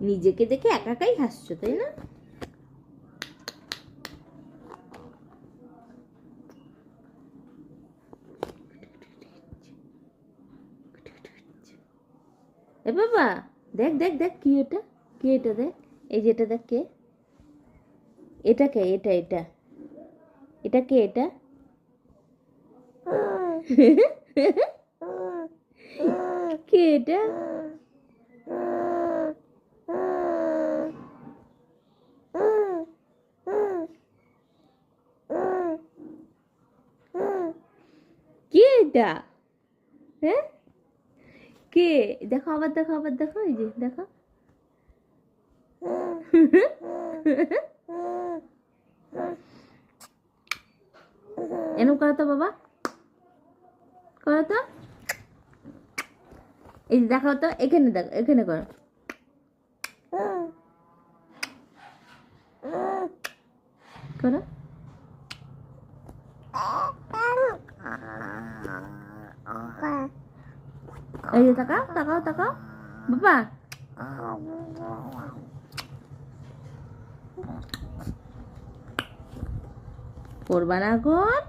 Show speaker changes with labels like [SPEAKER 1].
[SPEAKER 1] নিজেকে দেখে একা একাই হাসছো, তাই না? এ বাবা, দেখ দেখ দেখ, কি এটা? কি এটা? দেখ, এই যেটা দেখ, কে এটা? কে এটা? এটা এটা কে? এটা কে? এটা কে? এটা হ্যাঁ, কে? দেখো, আবার দেখো, আবার দেখো, এই যে দেখো। এরকম করো তো বাবা, করো তো। এই যে দেখাও তো, এখানে দেখো, এখানে করো। করো। এই যে তাকাও, তাকাও, তাকাও বাবা। করবা না এখন?